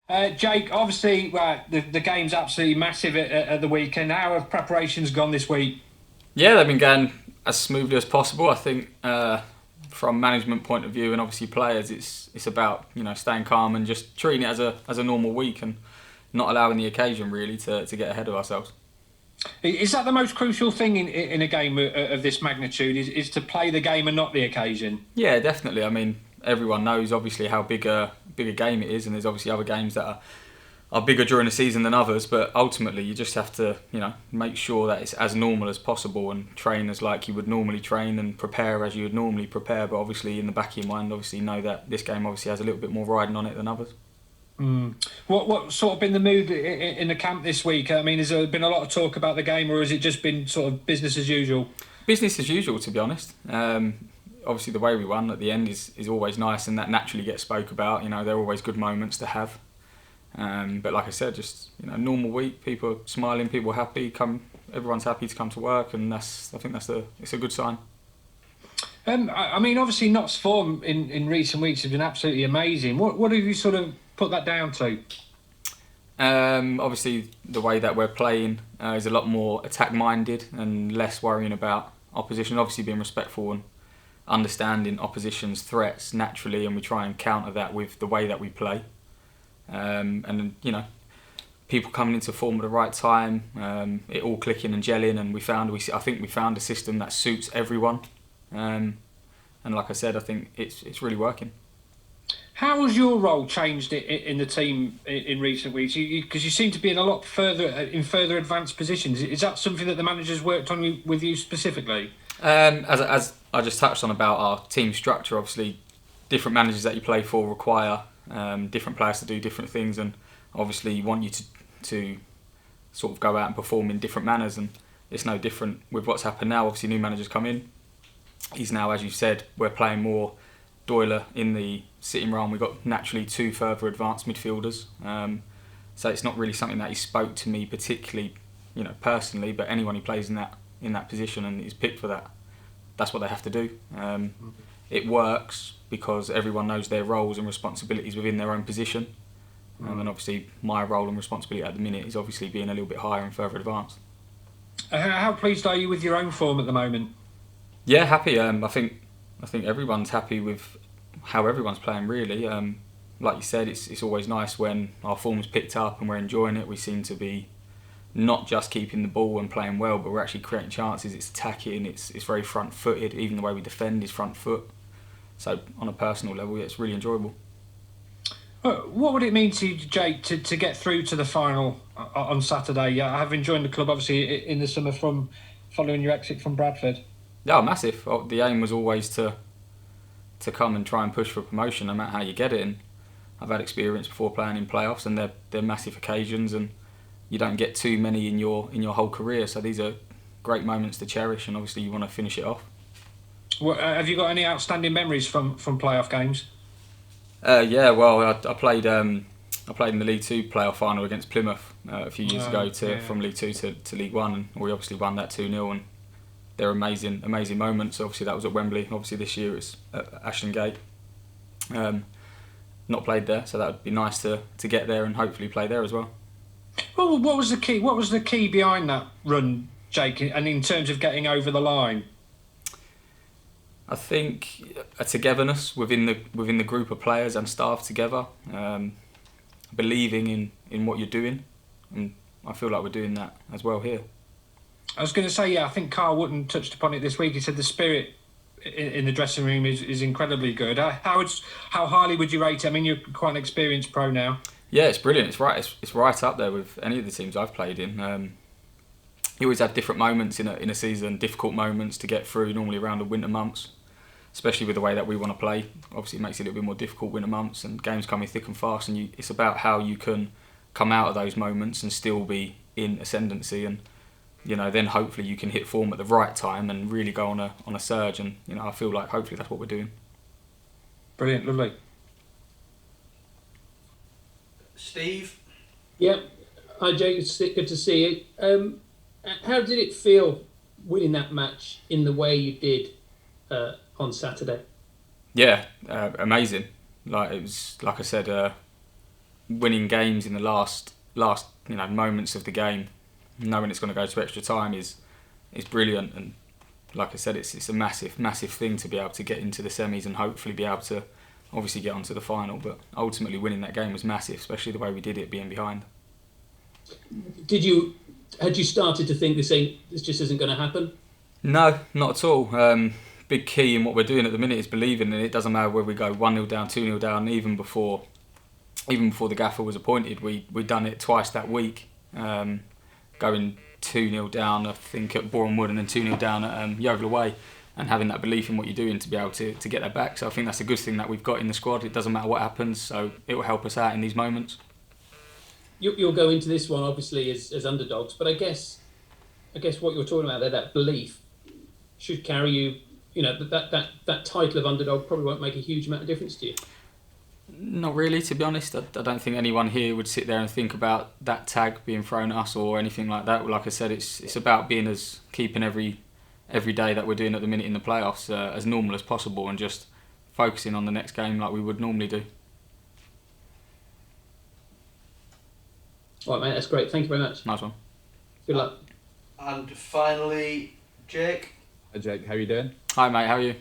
Jake, obviously, the game's absolutely massive at the weekend. How have preparations gone this week? Yeah, they've been going as smoothly as possible. I think from management point of view and obviously players, it's about staying calm and just treating it as a normal week and not allowing the occasion really to get ahead of ourselves. Is that the most crucial thing in a game of this magnitude? Is to play the game and not the occasion? Yeah, definitely. I mean, everyone knows obviously how big a game it is, and there's obviously other games that are bigger during the season than others. But ultimately, you just have to make sure that it's as normal as possible and train as like you would normally train and prepare as you would normally prepare. But obviously, in the back of your mind, obviously know that this game obviously has a little bit more riding on it than others. What sort of been the mood in the camp this week? I mean, has there been a lot of talk about the game, or has it just been sort of business as usual? Business as usual, to be honest. Obviously, the way we won at the end is always nice, and that naturally gets spoke about. They're always good moments to have. But like I said, just normal week. People are smiling, people are happy. Everyone's happy to come to work, and I think it's a good sign. I mean, obviously, Notts' form in recent weeks has been absolutely amazing. What have you sort of put that down to? Obviously, the way that we're playing is a lot more attack-minded and less worrying about opposition. Obviously, being respectful and understanding opposition's threats naturally, and we try and counter that with the way that we play. And people coming into form at the right time, it all clicking and gelling, and I think we found a system that suits everyone. And like I said, I think it's really working. How has your role changed in the team in recent weeks? Because you seem to be in a lot further advanced positions. Is that something that the manager's worked on with you specifically? As I just touched on about our team structure, obviously different managers that you play for require different players to do different things, and obviously want you to sort of go out and perform in different manners, and it's no different with what's happened now. Obviously new managers come in. He's now, as you said, we're playing more Doyler in the sitting role. We've got naturally two further advanced midfielders. So it's not really something that he spoke to me particularly, personally, but anyone who plays in that position and is picked for that, that's what they have to do. It works because everyone knows their roles and responsibilities within their own position. And obviously my role and responsibility at the minute is obviously being a little bit higher and further advanced. How pleased are you with your own form at the moment? Yeah, happy. I think everyone's happy with how everyone's playing. Really, like you said, it's always nice when our form's picked up and we're enjoying it. We seem to be not just keeping the ball and playing well, but we're actually creating chances. It's attacking. It's very front-footed. Even the way we defend is front foot. So on a personal level, yeah, it's really enjoyable. What would it mean to you, Jake, to get through to the final on Saturday? Yeah, having joined the club obviously in the summer from following your exit from Bradford. Yeah, massive. The aim was always to come and try and push for promotion, no matter how you get it. And I've had experience before playing in playoffs, and they're massive occasions, and you don't get too many in your whole career. So these are great moments to cherish, and obviously you want to finish it off. Well, have you got any outstanding memories from playoff games? Yeah, well, I played in the League Two playoff final against Plymouth a few years ago from League Two to League One, and we obviously won that 2-0. And they're amazing moments. Obviously, that was at Wembley. Obviously, this year it's at Ashton Gate. Not played there, so that would be nice to get there and hopefully play there as well. Well, what was the key? What was the key behind that run, Jake? And in terms of getting over the line, I think a togetherness within the group of players and staff together, believing in what you're doing, and I feel like we're doing that as well here. I was going to say, I think Carl Wootton touched upon it this week. He said the spirit in the dressing room is incredibly good. How highly would you rate it? I mean, you're quite an experienced pro now. Yeah, it's brilliant. It's right up there with any of the teams I've played in. You always have different moments in a season, difficult moments to get through, normally around the winter months, especially with the way that we want to play. Obviously, it makes it a little bit more difficult winter months, and games coming thick and fast, and it's about how you can come out of those moments and still be in ascendancy, and then hopefully you can hit form at the right time and really go on a surge, and I feel like hopefully that's what we're doing. Brilliant, lovely. Steve? Yep. Hi, Jake. It's good to see you. How did it feel winning that match in the way you did on Saturday? Yeah, amazing. Like it was, like I said, winning games in the last moments of the game, knowing it's going to go to extra time is brilliant. And like I said, it's a massive thing to be able to get into the semis and hopefully be able to obviously get onto the final. But ultimately winning that game was massive, especially the way we did it, being behind. Had you started to think this just isn't going to happen? No, not at all. Big key in what we're doing at the minute is believing, and it doesn't matter whether we go 1-0 down, 2-0 down. Even before the gaffer was appointed, we'd done it twice that week, going 2-0 down, I think, at Boreham Wood, and then 2-0 down at Yeovil away, and having that belief in what you're doing to be able to get that back. So I think that's a good thing that we've got in the squad. It doesn't matter what happens, so it will help us out in these moments. You'll go into this one obviously as underdogs, but I guess what you're talking about there, that belief, should carry you. You know, that title of underdog probably won't make a huge amount of difference to you. Not really, to be honest. I don't think anyone here would sit there and think about that tag being thrown at us or anything like that. Like I said, it's about keeping every day that we're doing at the minute in the playoffs as normal as possible, and just focusing on the next game like we would normally do. All right, mate, that's great. Thank you very much. Nice one. Good luck. And finally, Jake. Hi Jake, how are you doing? Hi mate, how are you?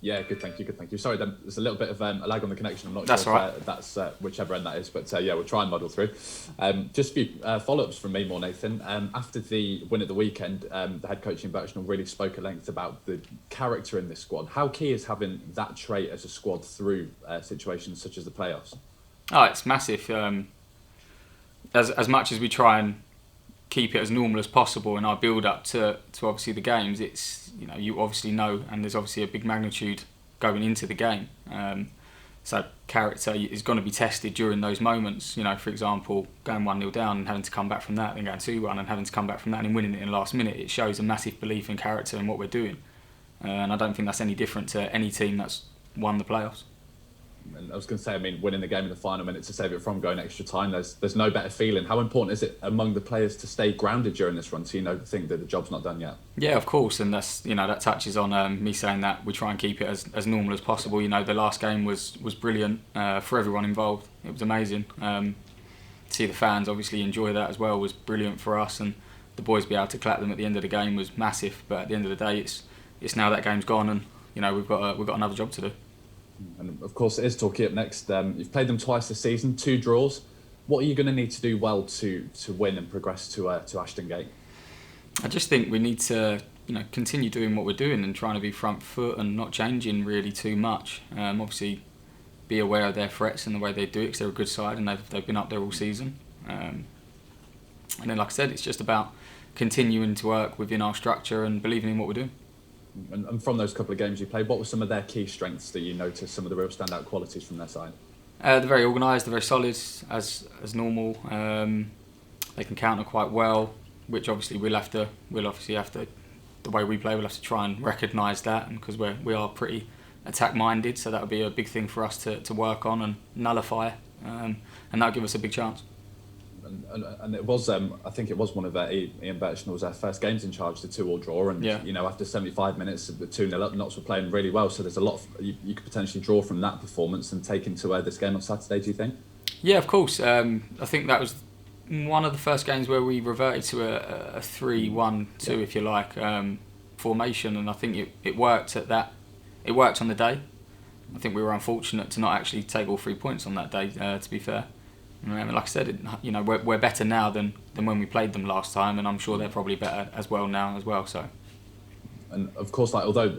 Yeah, good, thank you. Sorry, there's a little bit of a lag on the connection. I'm not That's sure all right. if that's whichever end that is, but yeah, we'll try and muddle through. Just a few follow-ups from me more, Nathan. After the win at the weekend, the head coach in Birchnell really spoke at length about the character in this squad. How key is having that trait as a squad through situations such as the playoffs? Oh, it's massive. As much as we try and keep it as normal as possible in our build up to obviously the games, it's, you know, you obviously know, and there's obviously a big magnitude going into the game. So character is going to be tested during those moments. You know, for example, going 1-0 down and having to come back from that, then going 2-1 and having to come back from that and winning it in the last minute. It shows a massive belief in character in what we're doing, and I don't think that's any different to any team that's won the playoffs. And I was going to say, I mean, winning the game in the final minute to save it from going extra time, there's no better feeling. How important is it among the players to stay grounded during this run, so think that the job's not done yet? Yeah, of course, and that's, you know, that touches on me saying that we try and keep it as normal as possible. You know, the last game was brilliant for everyone involved. It was amazing. See the fans obviously enjoy that as well was brilliant for us, and the boys be able to clap them at the end of the game was massive. But at the end of the day, it's now that game's gone, and you know we've got another job to do. And of course, it is Torquay up next. You've played them twice this season, 2 draws. What are you going to need to do well to win and progress to Ashton Gate? I just think we need to, you know, continue doing what we're doing and trying to be front foot and not changing really too much. Obviously, be aware of their threats and the way they do it, because they're a good side and they've been up there all season. And then, like I said, it's just about continuing to work within our structure and believing in what we're doing. And from those couple of games you played, what were some of their key strengths that you noticed, some of the real standout qualities from their side? They're very organised, they're very solid as normal. They can counter quite well, which obviously we'll have to, the way we play, we'll have to try and recognise that, and because we are pretty attack minded, so that would be a big thing for us to work on and nullify, and that'll give us a big chance. And it was, I think it was one of Ian Birchnell's first games in charge, the 2-2 draw, and yeah. You know, after 75 minutes, the 2-0 up, Notts were playing really well. So there's a lot you could potentially draw from that performance and take into this game on Saturday. Do you think? Yeah, of course. I think that was one of the first games where we reverted to a 3-1-2, if you like, formation, and I think it worked at that. It worked on the day. I think we were unfortunate to not actually take all 3 points on that day. To be fair. Like I said, you know, we're better now than when we played them last time, and I'm sure they're probably better as well now as well. So, and of course, like although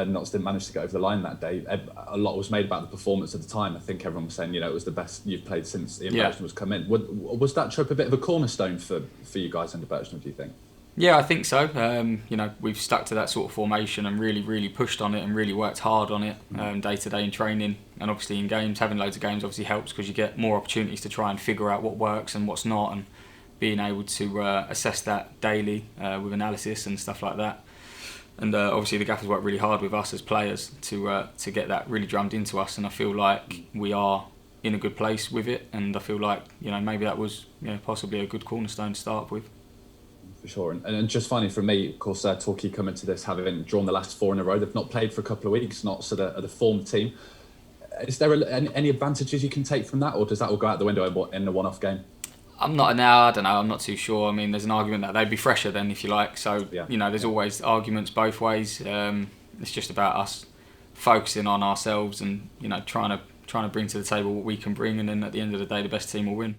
Notts didn't manage to get over the line that day, a lot was made about the performance at the time. I think everyone was saying, you know, it was the best you've played since Ian Birchnell was come in. Was that trip a bit of a cornerstone for you guys under Birchnell, do you think? Yeah, I think so. You know, we've stuck to that sort of formation and really pushed on it and really worked hard on it day to day in training, and obviously in games. Having loads of games obviously helps because you get more opportunities to try and figure out what works and what's not, and being able to assess that daily with analysis and stuff like that. And obviously the gaffers work really hard with us as players to get that really drummed into us, and I feel like we are in a good place with it, and I feel like, you know, maybe that was, you know, possibly a good cornerstone to start with. For sure. And just finally from me, of course, Torquay come into this having drawn the last 4 in a row. They've not played for a couple of weeks, Notts are the form team. Is there any advantages you can take from that, or does that all go out the window in a one-off game? I don't know. I'm not too sure. I mean, there's an argument that they'd be fresher then, if you like. So, Yeah. There's always arguments both ways. It's just about us focusing on ourselves and, trying to bring to the table what we can bring. And then at the end of the day, the best team will win.